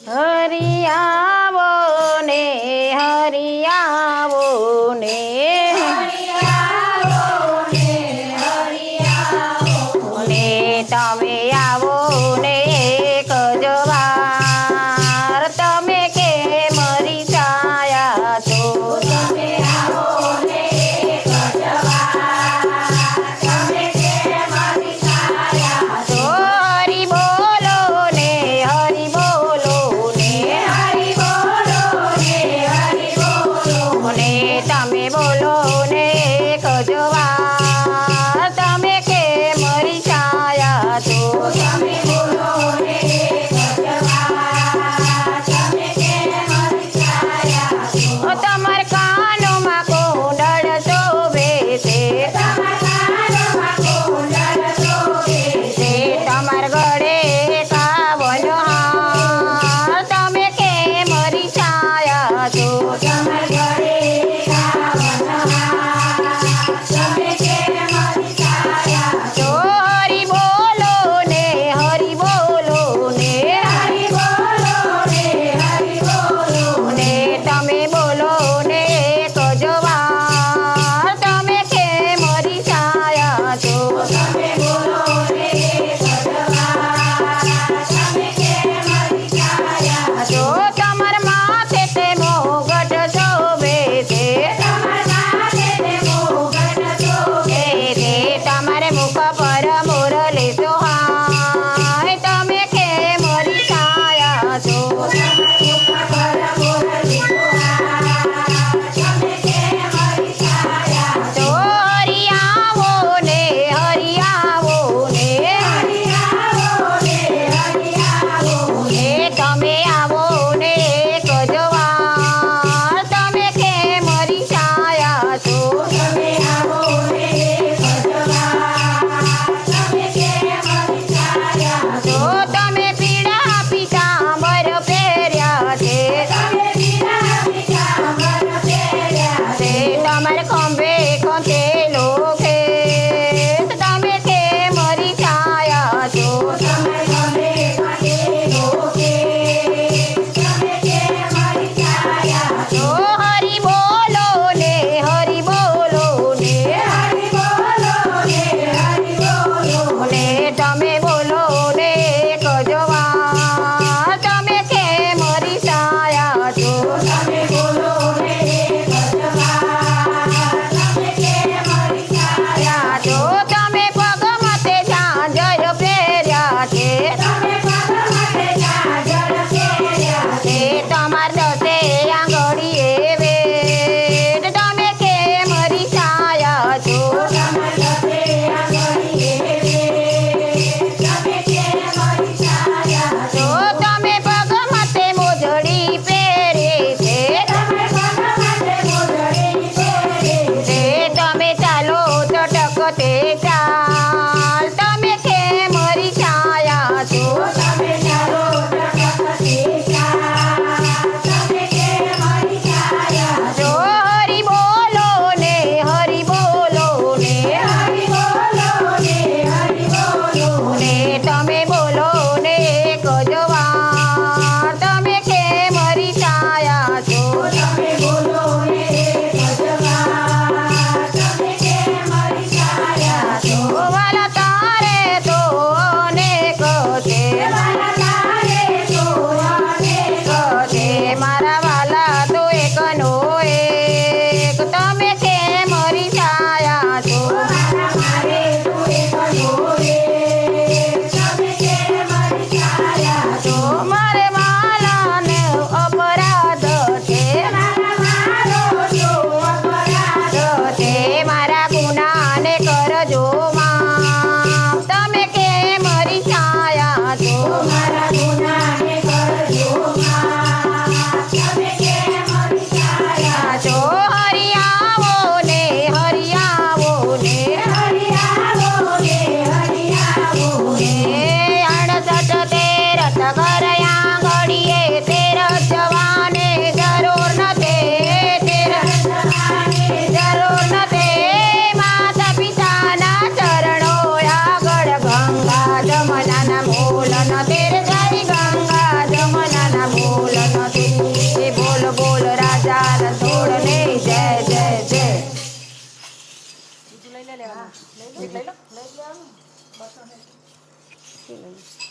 હરિયાવો ને હરિયાવો ને ને તમે આવો ને એક જ વાર તમે કે મરી છાયા છો તમે આવો ને એક જ વાર તમે કે મારી છાયા છો. હરિ બોલો ને હરિ બોલો ને હરિ બોલો ને હરિ બોલો ને તમે બોલો ને એક જ વાર તમે કે મરી છાયા છો તમે બોલો ને એક જ વાર તમે કે મારી છાયા છો. તમાર કાનોમાં કુંડળ શોભે છે તમારા કાનમાં કુંડળ શોભે છે. તમાર ગળે કાવન હાર તમે કે મરી છાયા છો તમારા ગળે કાવન હાર તમે કે મારી છાયા છો. હરિ બોલો ને હરિ બોલો ને હરિ બોલો ને હરિ બોલો ને તમે બોલો ને એક જ વાર તમે કે મરી છાયા છો તમે બોલો ને એક જ વાર તમે કે મારી છાયા છો. જો તમાર માથે તે મોગટ શોભે છે તમારા માથે તે મુગટ શોભે તે તમારે મુખ પર મુરલી સોહાય તમે કે મરી છાયા છો તમારા મુખ પર મુરલી સોહાય તમે કે મારી છાયા છો. જો હરિ આવો ને હરિ આવો ને હરિ આવો ને હરિ આવો ને તમે આવો ને એક જ વાર તમે કે મરી છાયા છો તમે આવો ને એક જ વાર તમે કે મારી છાયા છો. જો તમે પીળા પીતાંબર પહેર્યા છે તમે પીળા પીતાંબર પહેર્યા તે છે. તમારે ખંભે ખંચેલો ખેસ તમે કે મરી છાયા છો તમે ગમે કાઢેલો કે તમે કે મારી છાયા છો. જો હરિ બોલો ને હરિ બોલો ને હરિ બોલો ને હરિ બોલો ને તમે બોલો ને એક જ વાર તમે કે મરી છાયા છો તમે બોલો ને એક જ વાર તમે કે મારી છાયા છો. જો તમે પગમાં તે ઝાંઝર પહેર્યા છે તમે પગમાં ઝાંઝર પહેર્યા છે. તે તમાર દસે આંગળીએ વેદ તમે કે મરી છાયા છો તમે દસે આંગળીએ વેદ તમે કે મારી છાયા છો. જો તમે પગમાં તે મોજડી પહેરે છે તમે પગમાં મોજડી પહેરે તે તમે ચાલો ચટક તે ચાલ તમે કે મરી છાયા છો તમે ચાલો ટકટકી ચાલ તમે કે મારી છાયા છો. જો હરિ બોલો ને હરિ બોલો ને હરિ બોલો ને હરિ બોલો ને તમે બોલો ને એક જ વાર તમે કે મરી છાયા છો તમે બોલો ને એક જ વાર તમે કે મારી છાયા છો. વાલા તારે તો અનેક છે મારા તારે તો અનેક છે મારા વાલા તો એકનો એક તમે કે મરી છાયા છો મારા મારે તો એકનો એક તમે કે મારી છાયા છો. મારે વાલાને અપરાધ છે મારા મારો તો અપરાધ છે મારા ગુનાને કરજો માફ તમે કે મરી છાયા છો મારા ગુનાને કરજો માફ તમે કે મારી છાયા છો હરિ આવો ને હરિ આવો ને હરિ આવો ને હરિ આવો હે 68 તેરથ ઘર આંગળીએ તેર જવાને જરૂર નથી જવાને જરૂર નથી માતા પિતાના ચરણો આગળ ગંગા જમનાના મૂલ ન તેર જાય ગંગા જમનાના મૂલ લઈ લો લઈ લેવાનું બસો ને લઈ લઈએ.